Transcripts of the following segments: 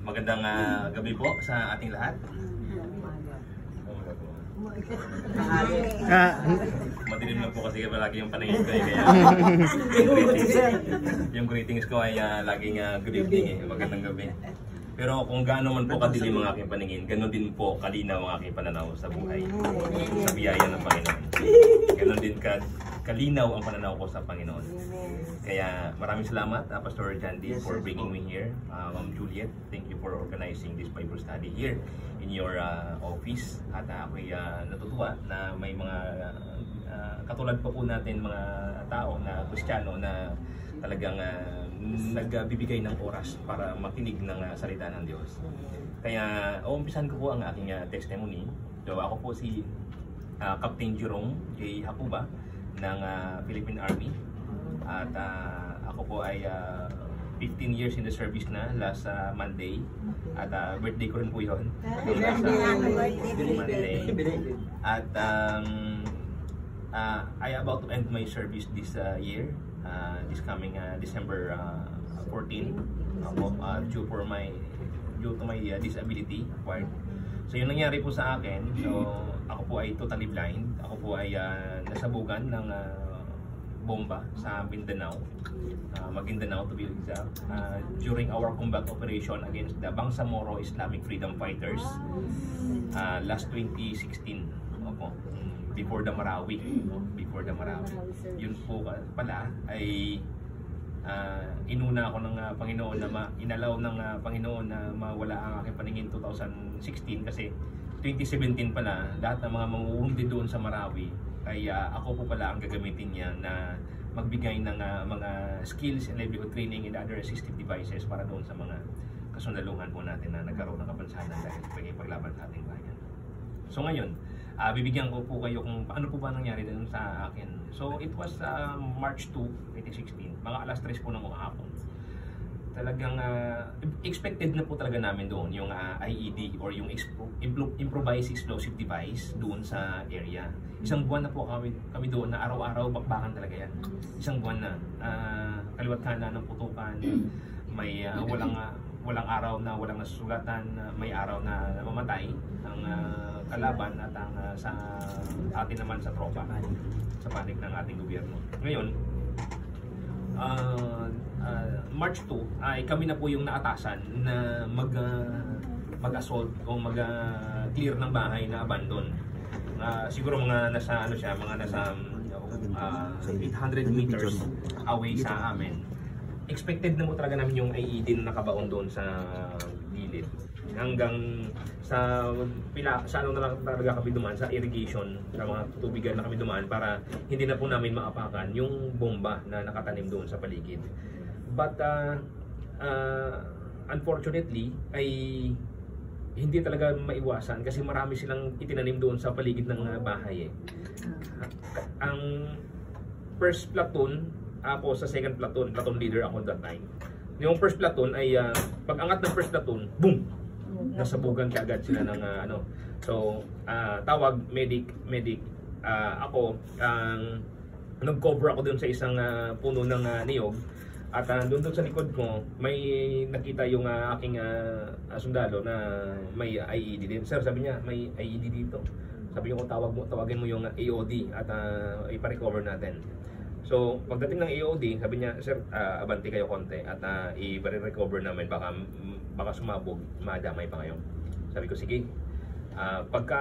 Magandang gabi po sa ating lahat. Madilim lang po kasi palagi yung paningin ko kaya yung greetings ko ay laging good evening magandang gabi. Pero kung gaano man po kadilim ang aking paningin, ganoon din po kalinaw ang aking pananaw sa buhay, sa biyaya ng Panginoon. Ganoon din kalinaw ang pananaw ko sa Panginoon. Kaya maraming salamat, Pastor Jandy, for bringing me here. Ma'am Juliet, thank you for organizing this Bible study here in your office. At ako'y natutuwa na may mga katulad pa po natin mga tao na Kristiyano na talagang nagbibigay ng oras para makinig ng salita ng Diyos. Kaya umpisan ko po ang aking testimony. So ako po si Captain Jerome J. Hakuba ng Philippine Army. At ako po ay 15 years in the service na last Monday. At birthday ko rin po yun. Monday. At I about to end my service this year. This coming December 14 due to my disability acquired. So yun nangyari po sa akin. So ako po ay totally blind. Ako po ay nasabugan ng bomba sa Mindanao, Maguindanao to be exact, during our combat operation against the Bangsamoro Islamic Freedom Fighters last 2016. Opo. Before the Marawi, yun po pala ay inuna ako ng Panginoon na inalaw ng Panginoon na mawala ang aking paningin 2016 kasi 2017 pala lahat ng mga manguundi doon sa Marawi ay ako po pala ang gagamitin niya na magbigay ng mga skills and livelihood training and other assistive devices para doon sa mga kasundaluhan po natin na nagkaroon ng kapansanan dahil paglaban sa ating bayan. So ngayon, bibigyan ko po kayo kung ano po ba nangyari doon sa akin. So it was March 2, 2016, mga alas 3 po ng mga hapon. Talagang expected na po talaga namin doon yung IED or yung improvised explosive device doon sa area. Isang buwan na po kami doon na araw-araw bakbakan talaga yan. Isang buwan na kaliwat kanan ng putukan, may walang araw na walang nasusugatan, may araw na namamatay ang kalaban at ang sa atin naman sa tropa sa panig ng ating gobyerno. Ngayon, March 2 ay kami na po yung naatasan na mag-assault o mag-clear ng bahay na abandon. Siguro mga nasa mga nasa 800 meters away sa amin. Expected na mo talaga namin yung IED na nakabaon doon sa gilid. Hanggang sa ano na lang talaga kami dumaan, sa irrigation, sa mga tubigan na kami dumaan para hindi na po namin maapakan yung bomba na nakatanim doon sa paligid. But unfortunately ay hindi talaga maiwasan kasi marami silang itinanim doon sa paligid ng bahay. Ang first platoon, ako sa second platoon leader ako that time. Yung first platoon ay pag-angat ng first platoon, boom! Nasabugan kaagad sila ng So tawag medic ako nag-cover ako doon sa isang puno ng niyog at doon sa likod ko may nakita yung aking sundalo na may IED din. Sir, sabi niya may IED dito. Sabi niya kung tawagin mo yung AOD at ipa-recover natin. So, pagdating ng AOD, sabi niya, sir, abanti kayo konti at i-recover namin, baka sumabog, madamay pa ngayon. Sabi ko, sige. Pagka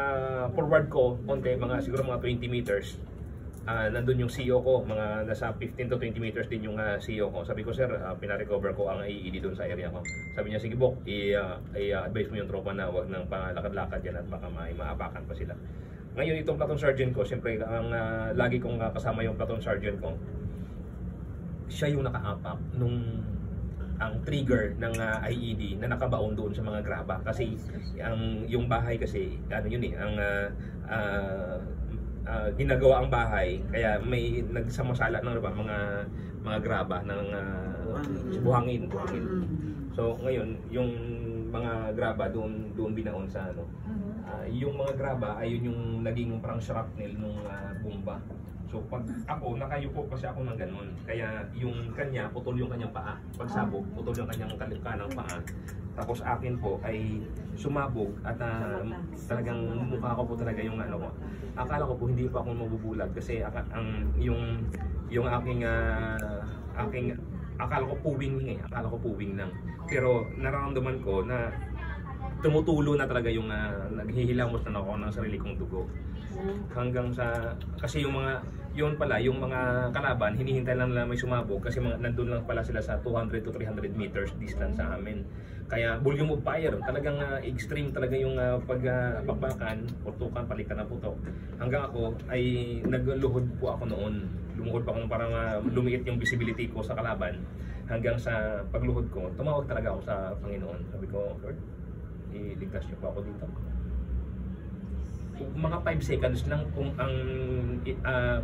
forward ko, konti, siguro mga 20 meters, nandun yung CEO ko, mga nasa 15 to 20 meters din yung CEO ko. Sabi ko, sir, pina-recover ko ang IED doon sa area ko. Sabi niya, sige Bok, i-advise mo yung tropa na huwag nang pangalakad-lakad yan at baka maapakan pa sila. Ngayon itong platoon sergeant ko, siyempre ang lagi kong kasama yung platoon sergeant ko, siya yung nakaapak nung ang trigger ng IED na nakabaon doon sa mga graba kasi yung bahay kasi yun ang ginagawa ang bahay kaya may nagsamasala ng mga graba ng buhangin. So ngayon yung mga graba doon binaon sa yung mga graba ay yun yung naging parang shrapnel nung bomba. So pag ako, nakayupo kasi ako ng ganun. Kaya yung kanya, putol yung kanyang paa. Pagsabog, putol yung kanyang kanang paa. Tapos akin po ay sumabog at talagang mukha ko po talaga yung ano ko. Akala ko po hindi pa ako mabubulag kasi yung aking akala ko puwing lang. Pero nararamdaman ko na tumutulo na talaga yung naghihilamos na ako ng sarili kong dugo. Hanggang sa kasi yung mga kalaban hinihintay lang nila may sumabog kasi nandun lang pala sila sa 200 to 300 meters distance sa amin. Kaya volume of fire, talagang extreme talaga yung pagbakan, putukan, palikan ng putok. Hanggang ako ay nagluhod po ako noon. Lumuhod pa ako para lumiit yung visibility ko sa kalaban. Hanggang sa pagluhod ko, tumawag talaga ako sa Panginoon. Sabi ko, Lord, iligtas niyo po ako dito. Mga 5 seconds lang kung ang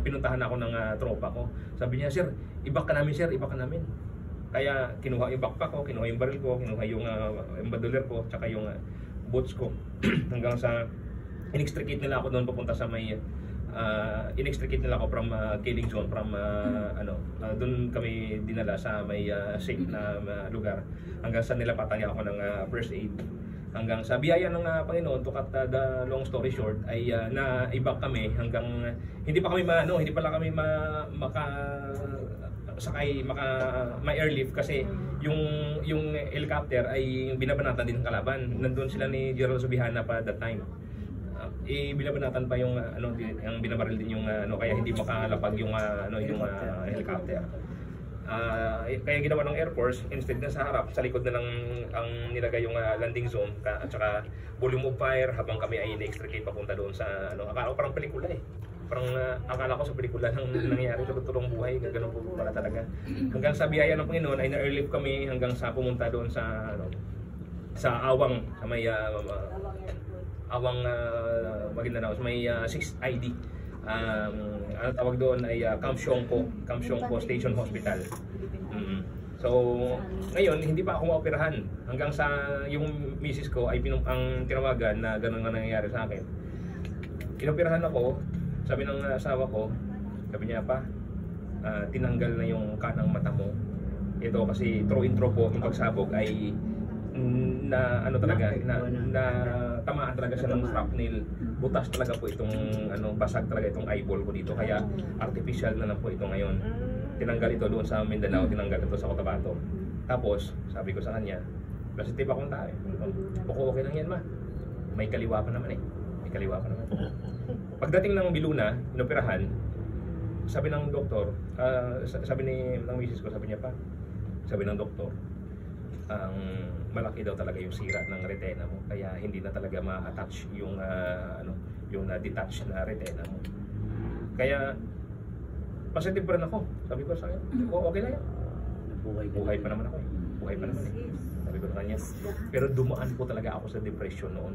pinuntahan ako ng tropa ko. Sabi niya, sir, ibak ka namin sir, ibak ka namin. Kaya kinuha yung backpack ko, kinuha yung baril ko, kinuha yung bandoler ko, tsaka yung boots ko. Hanggang sa inextricate nila ako doon papunta sa may inextricate nila ako from killing zone, from doon kami dinala sa may safe na lugar. Hanggang sa nilapatan niya ako ng first aid. Hanggang sa biyaya ng Panginoon, to cut the long story short, ay na-evac kami hanggang hindi pala kami ma-airlift kasi yung helicopter ay binabanatan din ng kalaban. Nandun sila ni Gerald Subihana pa that time. Binabanatan pa yung yung binabaril din yung kaya hindi makalapag yung helicopter. Kaya ginawa ng Air Force, instead na sa harap, sa likod na lang ang nilagay yung landing zone at saka volume of fire habang kami ay in-extricate papunta doon sa akala ko parang pelikula parang akala ko sa pelikula nang nangyayari sa totoong buhay, gano'n po pala talaga. Hanggang sa biyaya ng Panginoon ay na-airlift kami hanggang sa pumunta doon sa sa Awang, sa may Awang Maguindanao, sa may 6 ID. Ano tawag doon ay Camp Siongpo Station Hospital. So ngayon hindi pa ako maoperahan hanggang sa yung misis ko ay ang tinawagan na gano'n nga nangyayari sa akin. Inoperahan ako, sabi ng asawa ko, sabi niya pa, tinanggal na yung kanang mata mo. Ito kasi through intro po yung pagsabog ay na tamaan talaga siya ng shrapnel. Butas talaga po itong basag talaga itong eyeball ko dito. Kaya artificial na lang po ito ngayon. Tinanggal ito doon sa Mindanao, tinanggal ito sa Cotabato. Tapos sabi ko sa kanya, positive akong tao okay lang yan ma. May kaliwa pa naman May kaliwa pa naman. Pagdating ng Biluna, inoperahan, sabi ng doktor, sabi ng misis ko, sabi ng doktor, ang malaki daw talaga yung sira ng retena mo, kaya hindi na talaga ma-attach yung yung detach na retena mo. Kaya positive pa rin ako. Sabi ko sa kanya, okay lang yan. Buhay pa naman ako Sabi ko sa kanya. Pero dumaan po talaga ako sa depression noon.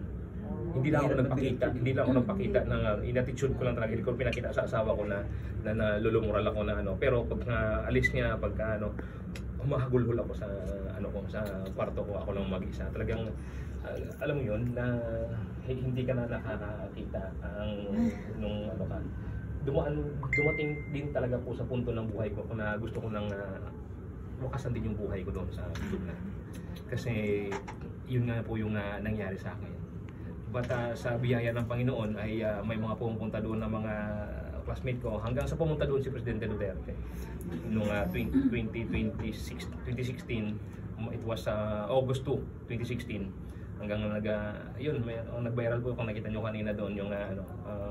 Hindi lang ako nagpakita ng inattitude ko lang talaga. Hindi ko pinakita sa asawa ko na nalulumural ako na pero pag alis niya, pagka humahagulhol ako sa sa kwarto ko, ako lang mag-isa. Talagang alam mo 'yun na hindi ka na nakakakita nung ka. Dumating din talaga po sa punto ng buhay ko na gusto ko nang wakasan din yung buhay ko doon sa Lugna. Kasi yun nga po yung nangyari sa akin. But sa biyaya ng Panginoon ay may mga pumunta doon ng mga classmate ko hanggang sa pumunta doon si Presidente Duterte noong 2016. It was August 2, 2016 hanggang nag-viral po kung nakita nyo kanina doon yung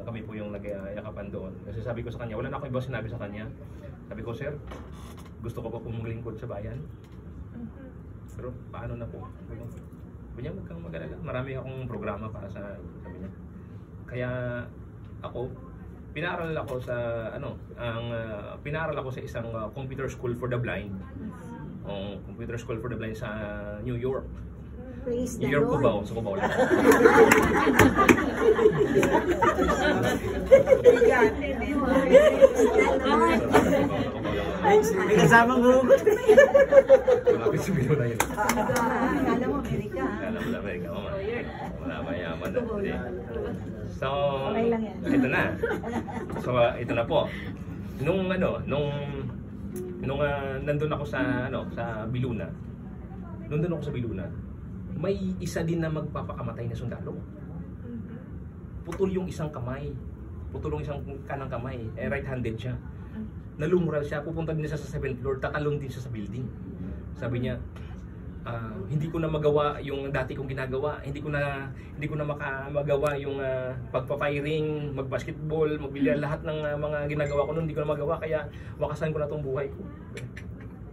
kami po yung nagyakapan doon. Kasi sabi ko sa kanya, wala na ako ibang sinabi sa kanya. Sabi ko, sir, gusto ko pa pumunglingkod sa bayan. Pero paano na po? Sabi niya, huwag kang mag-alala. Marami akong programa para sa sabi niya. Kaya ako, pinaaral ako sa isang computer school for the blind. Computer school for the blind sa New York. New York, Cubao. Sa Cubao lang. May kasamang hugot. Malapit sa video na yun. Kala mo Amerika. Kala mo Amerika. Wala mayaman na. So, Okay lang yan. ito na. So, ito na po. Nung nandun ako sa Biluna. Nandun ako sa Biluna. may isa din na magpapakamatay na sundalo. Putol yung isang kamay. Putol yung isang kanang kamay. Right-handed siya. Nalumural siya, pupunta din siya sa 7th floor, tatalon din siya sa building. Sabi niya, hindi ko na magawa yung dati kong ginagawa. Hindi ko na magawa yung pagpa-firing, mag-basketball, magbilya, lahat ng mga ginagawa ko noon, hindi ko na magawa, kaya wakasan ko na tong buhay ko.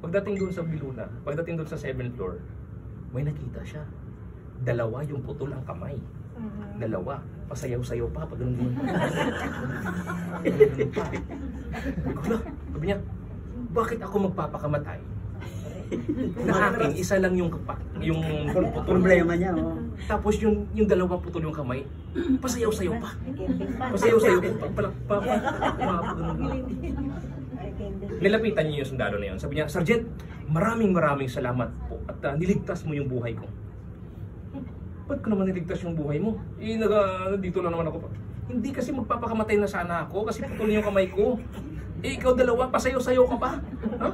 Pagdating doon sa Biluna, pagdating doon sa 7th floor, may nakita siya. Dalawa yung putol ang kamay. Dalawa. Pasayaw-sayaw pa pag ganun pa. Sabi niya, bakit ako magpapakamatay? Na akin, isa lang yung problema niya. Oh. Tapos yung dalawa putol yung kamay, pasayaw-sayaw pa. Pasayaw-sayaw pa. Nilapitan niyo yung sundalo na yun. Sabi niya, Sergeant, maraming salamat po at niligtas mo yung buhay ko. Ba't ko naman niligtas yung buhay mo? Dito lang naman ako pa. Hindi kasi magpapakamatay na sana ako kasi putol yung kamay ko. Ikaw dalawa, pasayaw-sayaw ka pa. Ha?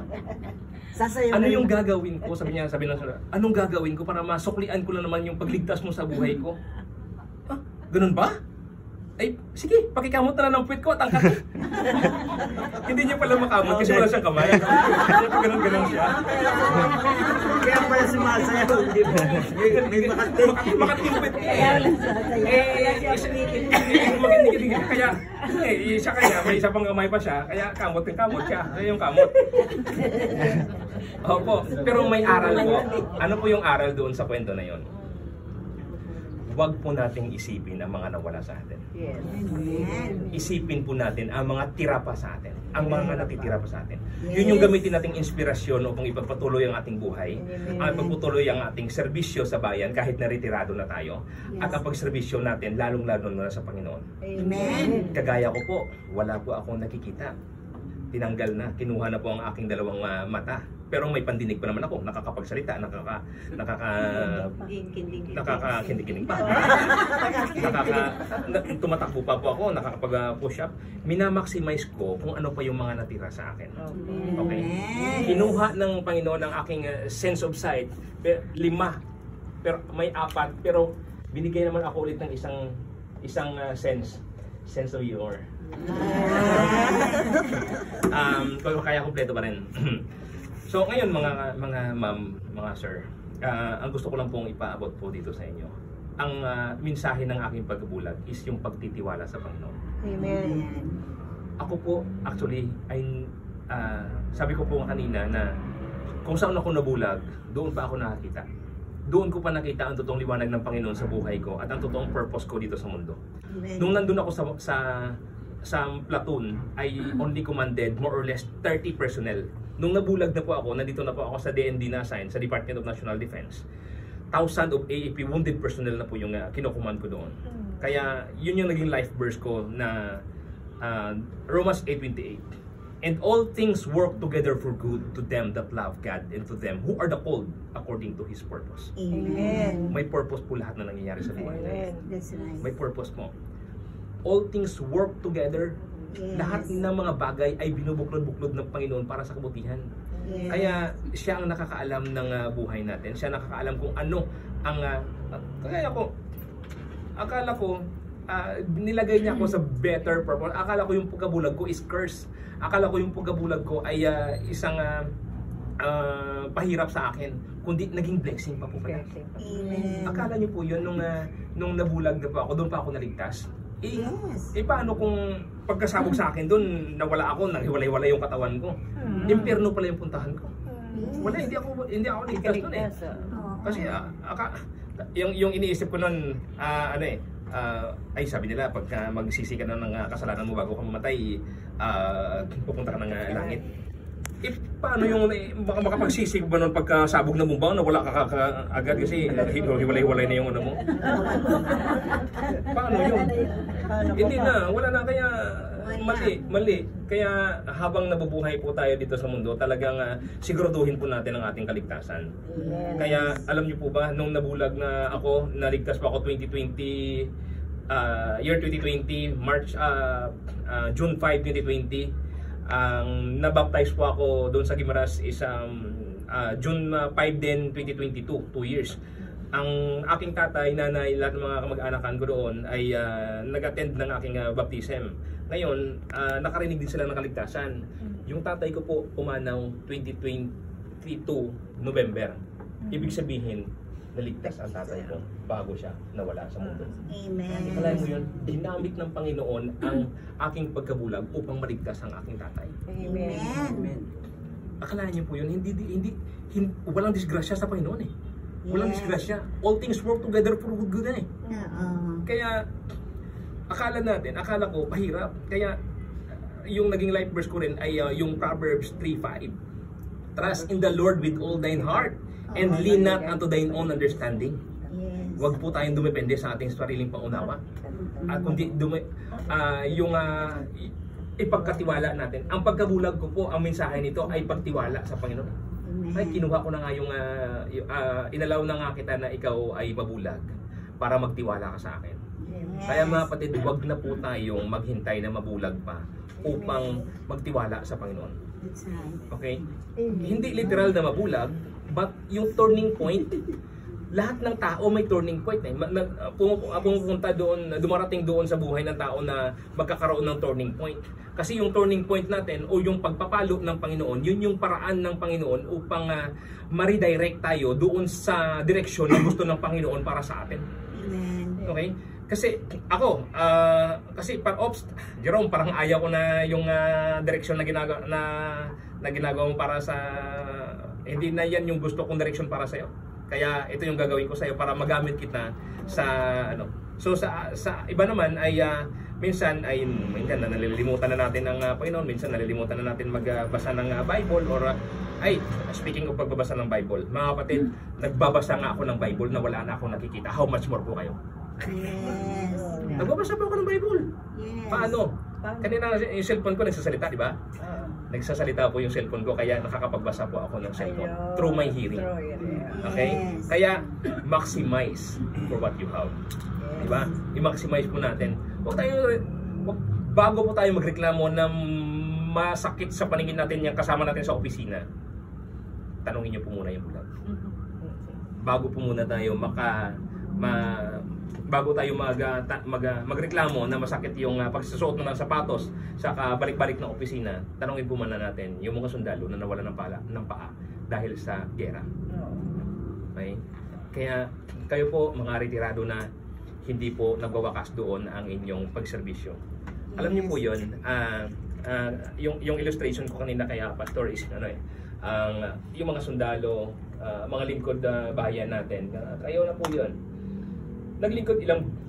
Ano yung gagawin ko? Sabi ng sundalo, anong gagawin ko para masuklian ko lang naman yung pagligtas mo sa buhay ko? Ha? Ganun ba? Ay, sige, pakikamot na lang ng puwit ko at angkat. Hindi niya pala makamot kasi wala siyang kamay. Ganun siya. Kaya pala sumasayaw. May makating puwit kaya, siya kaya, may isa pang kamay pa siya, kaya kamot siya. Kaya yung kamot. Opo, pero may aral po. Ano po yung aral doon sa kwento na yon? Huwag po nating isipin ang mga nawala sa atin. Yes. Isipin po natin ang mga tira pa sa atin. Ang mga natitira pa sa atin. Yun yung gamitin nating inspirasyon upang ipagpatuloy ang ating buhay. At ipagpatuloy ang ating serbisyo sa bayan kahit na-retirado na tayo. At ang pagserbisyo natin lalong-lalo na sa Panginoon. Amen. Kagaya ko po, wala po akong nakikita. Tinanggal na, kinuha na po ang aking dalawang mata. Pero may pandinig pa naman ako, nakakapagsalita, nakakakindig-kindig pa. Tumatakbo pa po ako, nakakapag-push up. Minamaximize ko kung ano pa yung mga natira sa akin. Okay? Kinuha ng Panginoon ang aking sense of sight, 5, pero may 4, pero binigay naman ako ulit ng isang sense of humor. Kaya kompleto pa rin. So ngayon mga ma'am, mga sir, ang gusto ko lang pong ipaabot po dito sa inyo. Ang mensahe ng aking pagbubulag is yung pagtitiwala sa Panginoon. Amen. Ako po actually ay sabi ko po kanina na kung saan ako nabulag, doon pa ako nakakita. Doon ko pa nakita ang totoong liwanag ng Panginoon sa buhay ko at ang totoong purpose ko dito sa mundo. Nung nandun ako sa platoon, I only commanded more or less 30 personnel. Nung nabulag na po ako, nandito na po ako sa DND na assign, sa Department of National Defense. 1,000 of AAP wounded personnel na po yung kinocommand ko doon. Kaya yun yung naging life verse ko na Romans 8:28. And all things work together for good to them that love God and to them who are the called according to His purpose. Amen. May purpose po lahat na nangyayari sa buhay na ito. That's right. May purpose po. All things work together. Yes. Lahat ng mga bagay ay binubuklod-buklod ng Panginoon para sa kabutihan. Yes. Kaya siya ang nakakaalam ng buhay natin. Siya nakakaalam kung ano ang akala ko nilagay niya ako sa better purpose. Akala ko yung pagkabulag ko is curse. Akala ko yung pagkabulag ko ay isang pahirap sa akin, kundi naging blessing pa po pala. Amen. Akala niyo po yun nung nabulag na po ako, doon pa ako naligtas. Yes. Paano kung pagkasabog sa akin doon, nawala ako, naghiwalay-walay yung katawan ko. Impyerno pala yung puntahan ko. Wala, hindi ako ligtas doon eh. Kasi yung iniisip ko noon, ay sabi nila pagka magsisi ka na ng kasalanan mo bago ka mamatay, pupunta ka ng langit. Paano yung makapagsisi ba nun pagkasabog na mo ba na wala ka agad kasi hiwalay-hiwalay na yung ano mo? Paano yun? Hindi na, wala na, kaya mali. Kaya habang nabubuhay po tayo dito sa mundo, talagang siguraduhin po natin ang ating kaligtasan. Kaya alam niyo po ba, nung nabulag na ako, naligtas pa ako 2020, year 2020, June 5, 2020, ang nabaptize po ako doon sa Guimaras is June 5 din 2022, 2 years. ang aking tatay, nanay, lahat ng mga kamag-anakan ko doon ay nag-attend ng aking baptism. Ngayon, nakarinig din sila ng kaligtasan. Yung tatay ko po pumanaw 2022 November. Ibig sabihin, naligtas ang tatay ko bago siya nawala sa mundo. Amen. Alam mo yun, dinamit ng Panginoon ang aking pagkabulag upang maligtas ang aking tatay. Amen. Amen. Akalain niyo po yun, hindi walang disgrasya sa Panginoon eh. Walang disgrasya. All things work together for good na eh. Oo. Kaya, akala ko, pahirap. Kaya, yung naging life verse ko rin ay yung Proverbs 3:5. Trust in the Lord with all thine heart and lean not unto thine own understanding. Yes. Huwag po tayong dumepende sa ating sariling pangunawa. At kundi ipagkatiwala natin. Ang pagkabulag ko po, ang mensahe nito ay pagtiwala sa Panginoon. Amen. Ay, kinuha ko na nga yung inalaw na nga kita na ikaw ay mabulag para magtiwala ka sa akin. Yes. Kaya mga kapatid, huwag na po tayong maghintay na mabulag pa upang magtiwala sa Panginoon. That's right. Okay? Hindi literal na mabulag, but yung turning point, lahat ng tao may turning point eh. Pumupunta doon, dumarating doon sa buhay ng tao na magkakaroon ng turning point. Kasi yung turning point natin o yung pagpapalo ng Panginoon, yun yung paraan ng Panginoon upang ma-redirect tayo doon sa direksyon na gusto ng Panginoon para sa atin. Amen. Okay? Kasi ako, Jerome, parang ayaw ko na yung direksyon na ginagawa mo para sa, hindi na yan yung gusto kong direksyon para sa'yo. Kaya ito yung gagawin ko sa'yo para magamit kita sa ano. So sa iba naman ay minsan nalilimutan na natin ang Panginoon, minsan nalilimutan na natin magbasa ng Bible or speaking of pagbabasa ng Bible, mga kapatid, nagbabasa nga ako ng Bible na wala na akong nakikita. How much more po kayo? Yes. Nagbabasa pa ako ng Bible. Yes. Paano? Kanina yung cellphone ko nagsasalita, di ba? Nagsasalita po yung cellphone ko kaya nakakapagbasa po ako ng cellphone through my hearing. Okay? Yes. Kaya maximize for what you have. Di ba? I-maximize po natin. Bago po tayo magreklamo na masakit sa paningin natin yung kasama natin sa opisina, tanungin niyo po muna yung bulag. Bago po muna tayo bago tayo magreklamo na masakit yung pagsusuot ng sapatos sa balik-balik ng opisina, tanongin po muna natin yung mga sundalo na nawala ng paa dahil sa giyera. Okay? Kaya kayo po mga retirado na hindi po nagwawakas doon ang inyong pagserbisyo. Alam niyo po yun, yung illustration ko kanina kaya pastor is yung mga sundalo, mga lingkod bayan natin, kayo na po yun. Naglingkod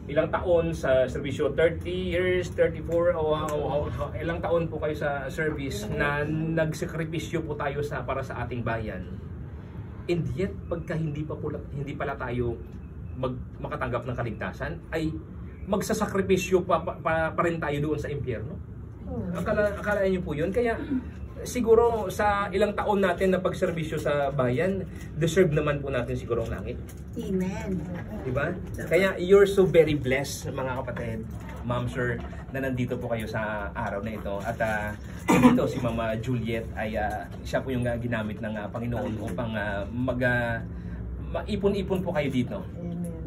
ilang taon sa serbisyo, 30 years, 34 ilang taon po kayo sa service na nagsakripisyo po tayo para sa ating bayan. And yet pagka hindi pala tayo makatanggap ng kaligtasan, ay magsasakripisyo pa rin tayo doon sa impyerno. Akala niyo po yun. Kaya siguro sa ilang taon natin na pagserbisyo sa bayan, deserve naman po natin siguro ang langit. Amen. Diba? Kaya you're so very blessed mga kapatid, ma'am, sir, na nandito po kayo sa araw na ito. At dito si Mama Juliet ay siya po yung ginamit ng Panginoon upang maipon-ipon po kayo dito.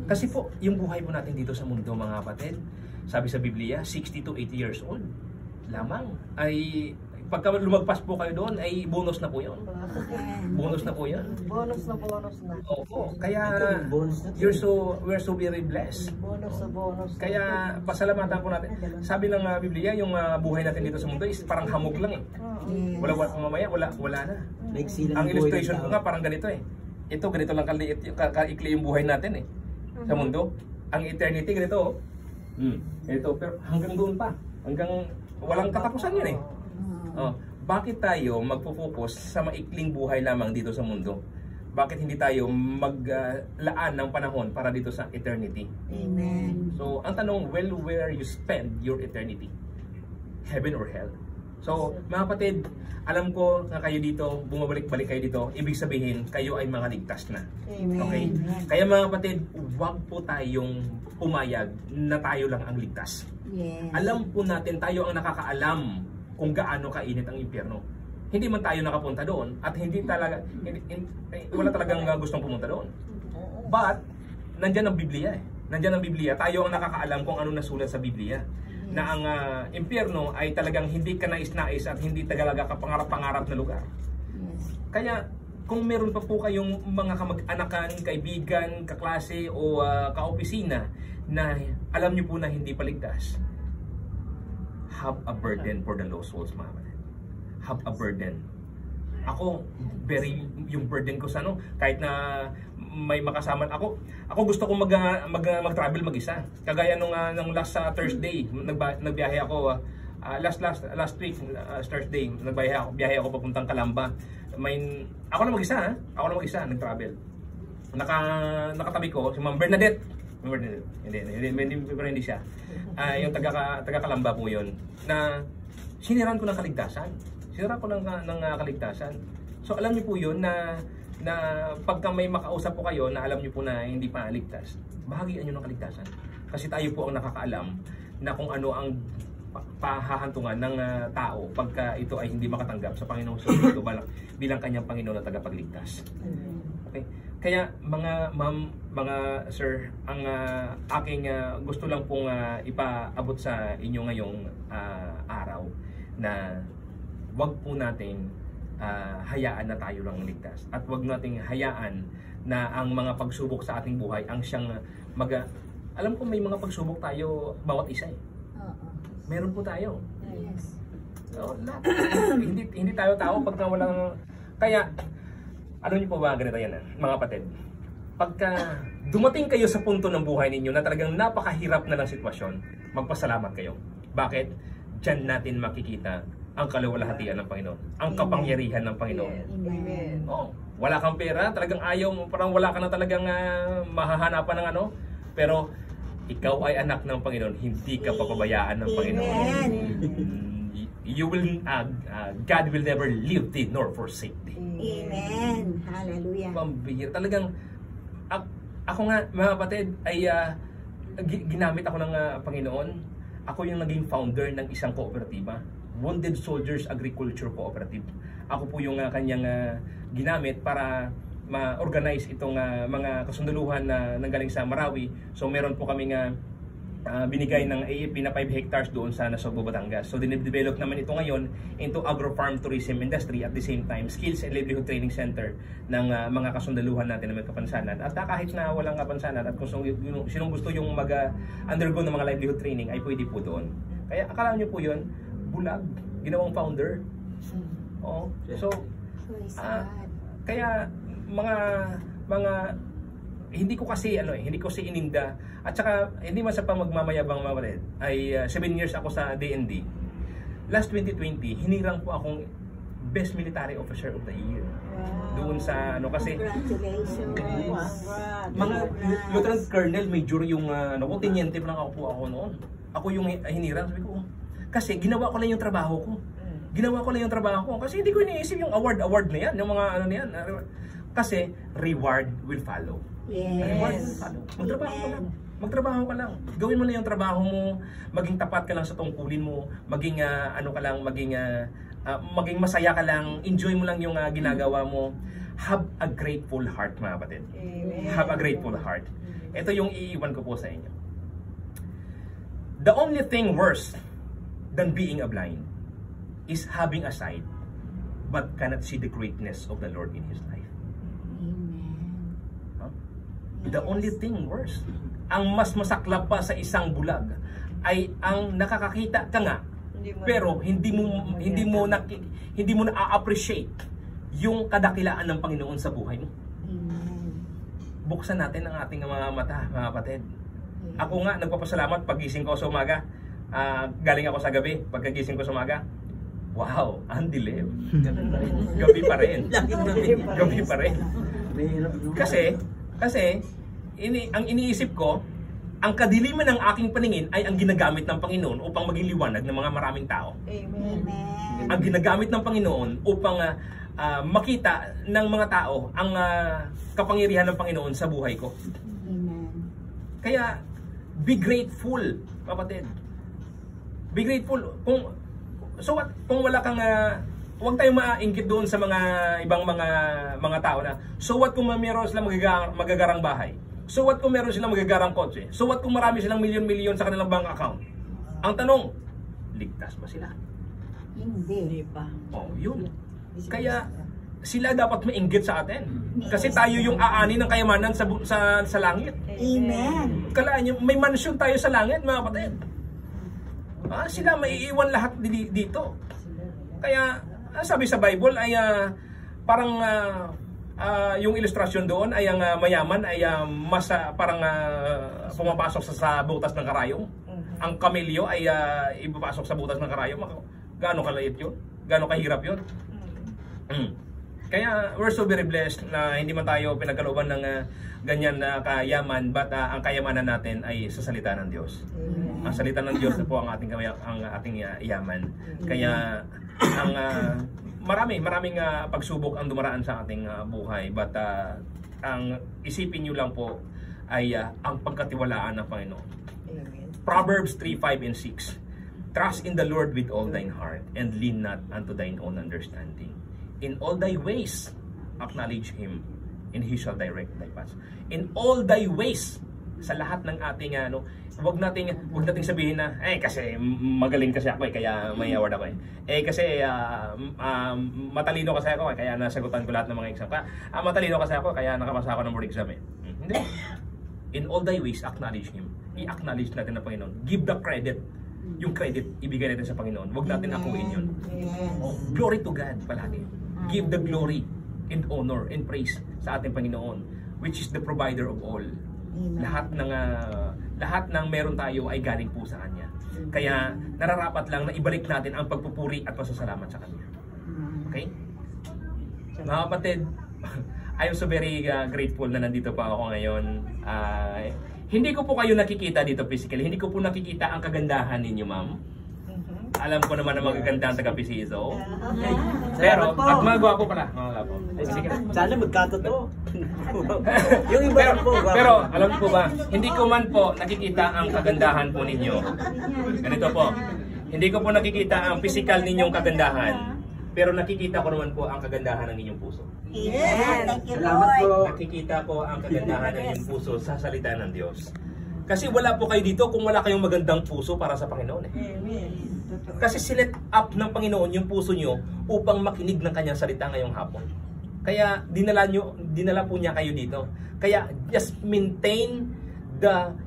Kasi po, yung buhay po natin dito sa mundo mga kapatid, sabi sa Biblia, 60 to 80 years old lamang. Ay pagka lumagpas po kayo doon, ay bonus na po yun. Bonus na po yun. Bonus na. Opo, kaya we're so very blessed. Bonus. Kaya pasalamatan po natin. Sabi ng Biblia, yung buhay natin dito sa mundo is parang hamog lang eh. Wala na. Ang illustration ko nga parang ganito eh. Ito, ganito lang kaikli yung buhay natin eh. Sa mundo. Ang eternity, ganito. Ito, pero hanggang doon pa. Hanggang walang katapusan yan eh. Bakit tayo magpo-focus sa maikling buhay lamang dito sa mundo? Bakit hindi tayo maglaan ng panahon para dito sa eternity? Amen. So, ang tanong, where you spend your eternity? Heaven or hell? So, mga kapatid, alam ko na kayo dito, bumabalik-balik kayo dito, ibig sabihin, kayo ay mga ligtas na. Amen. Okay? Kaya mga kapatid, huwag po tayong pumayag na tayo lang ang ligtas. Yes. Alam po natin, tayo ang nakakaalam kung gaano kainit ang impyerno. Hindi man tayo nakapunta doon at wala talagang gustong pumunta doon. But nandyan ang Biblia eh. Nandyan ang Biblia. Tayo ang nakakaalam kung ano nasulat sa Biblia. Na ang impyerno ay talagang hindi ka nais-nais at hindi talaga kapangarap-pangarap na lugar. Yes. Kaya kung meron pa po kayong mga kamag-anakan, kaibigan, kaklase o kaopisina na alam nyo po na hindi paligtas, have a burden for the lost souls, mga kapatid. Have a burden. Ako, yung burden ko sa ano, kahit na may makasama ako gusto kong mag-travel mag-isa. Kagaya nung last Thursday, nagbiyahe ako last week, Thursday, nagbiyahe ako papuntang Calamba. Ako lang mag-isa, ha? Ako lang mag-isa nag-travel. Nakatabi ko si Ma'am Bernadette. Hindi siya. Yung taga Calamba po 'yon. Na siniran ko ng kaligtasan. Siniran ko ng kaligtasan. So alam niyo po 'yon na pagka may makausap po kayo na alam niyo po na hindi pa ligtas, bahagian niyo ng kaligtasan. Kasi tayo po ang nakakaalam na kung ano ang pahahantungan ng tao pagka ito ay hindi makatanggap sa Panginoong Jesucristo bilang kanyang Panginoon na tagapagligtas. Okay? Kaya mga ma'am, mga sir, ang aking gusto lang pong ipaabot sa inyo ngayong araw na wag po natin hayaan na tayo lang ligtas at wag nating hayaan na ang mga pagsubok sa ating buhay ang siyang alam ko may mga pagsubok tayo bawat isa eh. Meron po tayo. Yes. So, hindi tayo tao pagka walang kaya ano niyo po ba ganito yan mga kapatid? Pagka dumating kayo sa punto ng buhay ninyo na talagang napakahirap na ng sitwasyon, magpasalamat kayo. Bakit? Diyan natin makikita ang kaluwalhatian ng Panginoon, ang kapangyarihan ng Panginoon. Amen. Oh, wala kang pera, talagang ayaw mo, parang wala ka na talagang mahahanapan ng ano, pero ikaw ay anak ng Panginoon, hindi ka papabayaan ng Panginoon. You will, God will never leave thee nor forsake thee. Amen. Hallelujah. Pambihira. Talagang, ako nga, mga kapatid, ay ginamit ako ng Panginoon. Ako yung naging founder ng isang kooperatiba, Wounded Soldiers Agriculture Cooperative. Ako po yung kanyang ginamit para ma-organize itong mga kasunduluhan na nanggaling sa Marawi. So meron po kaming binigay ng AFP na 5 hectares doon sa Nasugbu, Batangas. So dinedevelop naman ito ngayon into agro-farm tourism industry, at the same time skills and livelihood training center ng mga kasundaluhan natin na may kapansanan. At kahit na walang kapansanan at kung sinong gusto yung mag-undergo ng mga livelihood training ay pwede po doon. Kaya akala nyo po yun, bulag, ginawang founder. Oo. So, kaya mga hindi ko kasi ininda at saka hindi man sa pamagmamayabang mga kapatid ay 7 years ako sa DND. Last 2020 hinirang po akong Best Military Officer of the Year. Doon sa kasi Congratulations. mga Lieutenant Colonel, Major yung teniente pa lang ako noon. Ako yung hinirang, sabi ko kasi ginawa ko lang yung trabaho ko. Kasi hindi ko iniisip yung award na yan, yung mga ano na yan. Kasi reward will follow. Yes. Reward will follow. Magtrabaho ka lang. Gawin mo na yung trabaho mo, maging tapat ka lang sa tungkulin mo, maging maging masaya ka lang, enjoy mo lang yung ginagawa mo. Have a grateful heart, mga kapatid. Have a grateful heart. Ito yung iiwan ko po sa inyo. The only thing worse than being a blind is having a sight but cannot see the greatness of the Lord in his life. Amen. Huh? The only thing worse, ang mas masaklap pa sa isang bulag ay ang nakakakita ka nga pero hindi mo na-appreciate yung kadakilaan ng Panginoon sa buhay mo. Amen. Buksan natin ang ating mga mata, mga kapatid. Ako nga nagpapasalamat pagising ko sa umaga. Galing ako sa gabi, pagkagising ko sa umaga. Wow, ang dilim. Gabi pa rin. Gabi pa rin. Kasi ang iniisip ko, ang kadiliman ng aking paningin ay ang ginagamit ng Panginoon upang maging liwanag ng mga maraming tao. Amen. Ang ginagamit ng Panginoon upang makita ng mga tao ang kapangyarihan ng Panginoon sa buhay ko. Amen. Kaya, be grateful, kapatid. Be grateful. Kung wala kang huwag tayong maingit doon sa mga ibang mga tao na so what kung mayroon silang magagarang bahay. So what kung meron silang magagarang kotse? So what kung marami silang milyon-milyon sa kanilang bank account? Ang tanong, ligtas ba sila? Hindi. Oh, yun. Kaya sila dapat mainggit sa atin. Kasi tayo yung aani ng kayamanan sa langit. Amen. Kalaan nyo, may mansyon tayo sa langit, mga kapatid. Sila maiiwan lahat dito. Kaya sabi sa Bible ay parang yung ilustrasyon doon ay ang mayaman ay mas parang pumapasok sa butas ng karayom. Ang kamelyo ay ipapasok sa butas ng karayom. Gaano kaliit yun? Gaano kahirap yun? Kaya we're so very blessed na hindi man tayo pinagkalooban ng ganyan na kayaman, but ang kayamanan natin ay sa salita ng Diyos. Ang salita ng Diyos na po ang ating yaman. Kaya ang maraming pagsubok ang dumaraan sa ating buhay, but ang isipin niyo lang po ay ang pagkatiwalaan ng Panginoon. Proverbs 3:5 and 6. Trust in the Lord with all thine heart, and lean not unto thine own understanding. In all thy ways acknowledge Him, and He shall direct thy paths. In all thy ways, sa lahat ng ating wag nating sabihin na kasi magaling kasi ako kaya may award ako kasi matalino kasi ako kaya nasagutan ko lahat ng mga exam matalino kasi ako kaya nakapasa ako ng board exam Hindi. In all thy ways acknowledge Him. I-acknowledge natin ang Panginoon. Give the credit. Yung credit ibigay natin sa Panginoon. Wag natin akuin yun. Glory to God palagi. Give the glory and honor and praise sa ating Panginoon, which is the provider of all. Lahat ng meron tayo ay galing po sa Kanya. Kaya nararapat lang na ibalik natin ang pagpupuri at pasasalamat sa Kanya. Okay? Mga kapatid, I am so very grateful na nandito pa ako ngayon. Hindi ko po kayo nakikita dito physically. Hindi ko po nakikita ang kagandahan ninyo, ma'am. Alam ko naman na magaganda ang taga-Pisiso. Pero, at magawa po pala. Sana magkatotoo. Yung iba po. Pero, alam po ba, hindi ko man po nakikita ang kagandahan po ninyo. Ganito po. Hindi ko po nakikita ang physical ninyong kagandahan. Pero nakikita ko naman po ang kagandahan ng inyong puso. Amen. Thank you, Salamat po. Lord. Nakikita po ang kagandahan ng inyong puso sa salita ng Diyos. Kasi wala po kayo dito kung wala kayong magandang puso para sa Panginoon. Kasi sinet up ng Panginoon yung puso nyo upang makinig ng Kanyang salita ngayong hapon. Kaya dinala po niya kayo dito. Kaya just maintain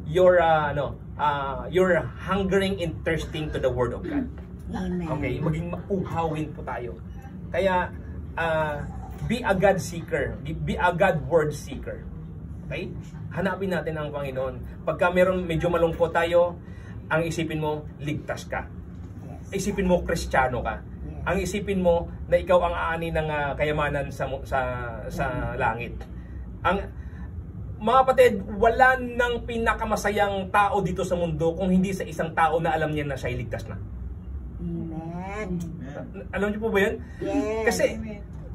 your hungering and thirsting to the Word of God. Amen. Okay, maging mauhawin po tayo. Kaya be a God seeker, be a God word seeker. Okay? Hanapin natin ang Panginoon. Pagka medyo malungkot tayo, ang isipin mo, ligtas ka. Isipin mo, Kristiyano ka. Ang isipin mo na ikaw ang aani ng kayamanan sa langit. Mga kapatid, wala nang pinakamasayang tao dito sa mundo kung hindi sa isang tao na alam niya na siya ligtas na. Amen. Alam niyo po ba yan? Yes. Kasi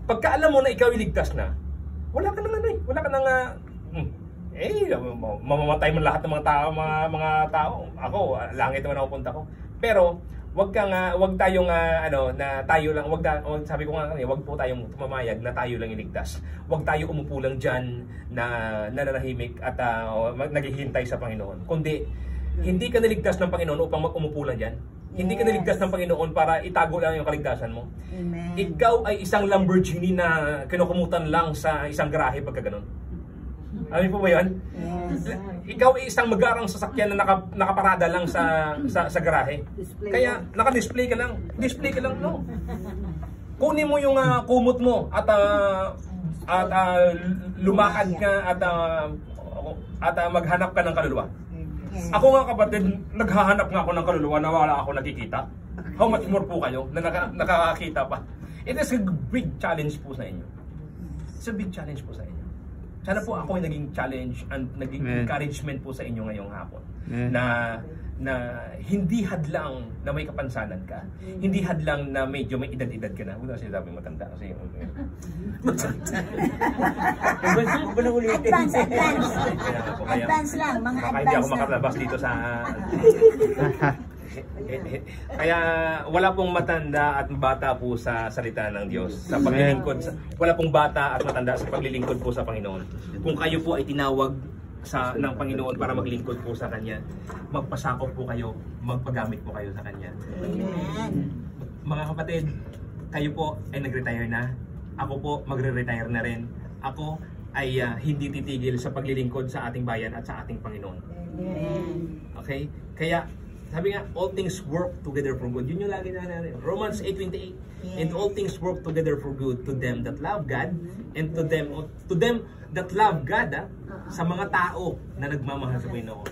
pagka alam mo na ikaw iligtas na, wala ka nang mamamatay man lahat ng mga tao. Ako, langit naman ako punta ko. Pero wag tayong sabi ko nga kanina, wag po tayong tumamayag na tayo lang iligtas. Wag tayo umupo lang diyan na nananahimik at naghihintay sa Panginoon. Kundi hindi ka naligtas ng Panginoon upang umupo lang diyan. Hindi ka naligtas ng Panginoon para itago lang yung kaligtasan mo. Amen. Ikaw ay isang Lamborghini na kinukumutan lang sa isang garahe pagka ganun. Alam po ba yun? Yes. Ikaw ay isang magarang sasakyan na nakaparada lang sa garahe. Kaya naka-display ka lang. Display ka lang, no? Kunin mo yung kumot mo at lumakad ka at maghanap ka ng kaluluwa. Ako nga kapatid, naghahanap nga ako ng kaluluwa na wala ako nakikita. How much more po kayo na nakakakita pa? It is a big challenge po sa inyo. It's a big challenge po sa inyo. Sana po ako ay naging challenge and naging encouragement po sa inyo ngayong hapon. Na hindi hadlang na may kapansanan ka. Hindi hadlang na medyo may edad-edad ka na. Huwag na sinasabi matanda kasi Advance lang, mga baka hindi ako advance lang. makalabas dito sa kaya wala pong matanda at bata po sa salita ng Diyos. Sa paglilingkod, wala pong bata at matanda sa paglilingkod po sa Panginoon. Kung kayo po ay tinawag ng Panginoon para maglingkod po sa Kanya. Magpasakop po kayo, magpagamit po kayo sa Kanya. Amen. Mga kapatid, kayo po ay nag-retire na. Ako po magre-retire na rin. Ako ay hindi titigil sa paglilingkod sa ating bayan at sa ating Panginoon. Amen. Okay? Kaya, sabi nga, all things work together for good. Yun yung lagi na natin. Romans 8:28. And all things work together for good to them that love God and to them that love God, sa mga tao na nagmamahal sa Panginoon.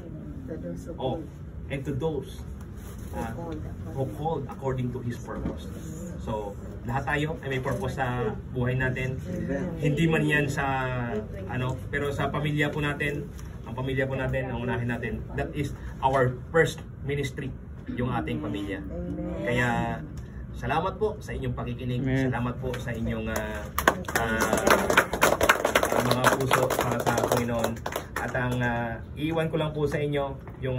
Oh, and to those who called according to His purpose. So, lahat tayo ay may purpose sa buhay natin. Hindi man yan sa pero sa pamilya po natin, ang pamilya po natin, ang unahin natin, that is our first ministry, yung ating pamilya. Kaya salamat po sa inyong pakikinig. Salamat po sa inyong mga puso para sa Panginoon. At ang iiwan ko lang po sa inyo yung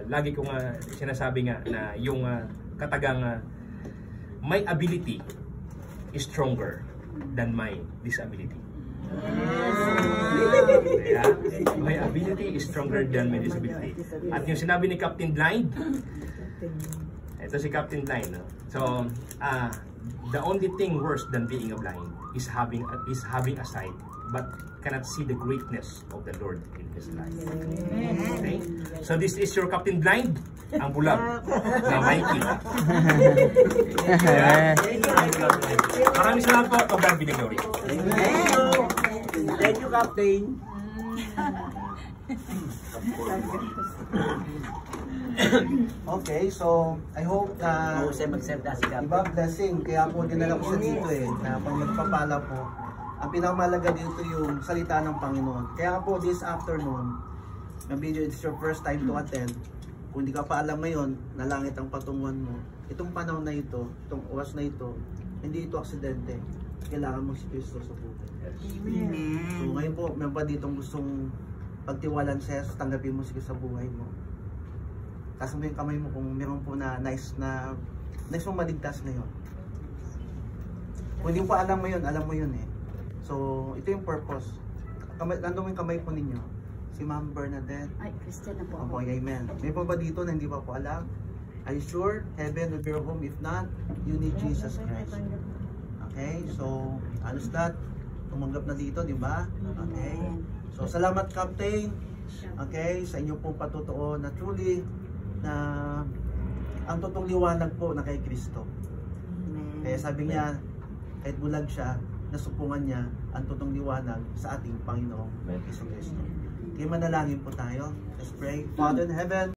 lagi kong sinasabi nga na yung katagang my ability is stronger than my disability. Yeah. My ability is stronger than my disability. At yung sinabi ni Captain Blind, ito si Captain Blind, no? So the only thing worse than being a blind is having a sight but cannot see the greatness of the Lord in his life. Okay? So this is your Captain Blind, ang bulag na Mikey. Yeah. Maraming salamat po. God be the glory. Thank you, Captain. Okay, so I hope na iba blessing. Kaya po dinala ko siya dito na pag nagpapala po, ang pinakamalaga dito yung salita ng Panginoon. Kaya po this afternoon, na video, it's your first time to attend. Kung hindi ka pa alam ngayon na langit ang patunguhan mo, itong panahon na ito, itong oras na ito, hindi ito aksidente. Kailangan mo si Kristo sa buhay. So ngayon po, meron pa ditong gustong pagtiwalaan sa Jesus, tanggapin mo si Kristo sa buhay mo. Taas mo yung kamay mo kung meron po na nice mong maligtas ngayon. Kung hindi mo pa alam mo yun eh. So, ito yung purpose. Nandun mo yung kamay po ninyo. Si Ma'am Bernadette. Ay, Christian na po ako. Amen. May pa ba dito na hindi pa po alam? Are you sure? Heaven will be your home. If not, you need Jesus Christ. Okay? So, anos that? Tumanggap na dito, di ba? Okay? So, salamat, Captain. Okay? Sa inyo pong patutuo na truly na ang totoong liwanag po na kay Kristo. Kaya sabi niya, kahit bulag siya, nasupungan niya ang totoong liwanag sa ating Panginoong Kristo. Kaya manalangin po tayo. Let's pray. Father in heaven,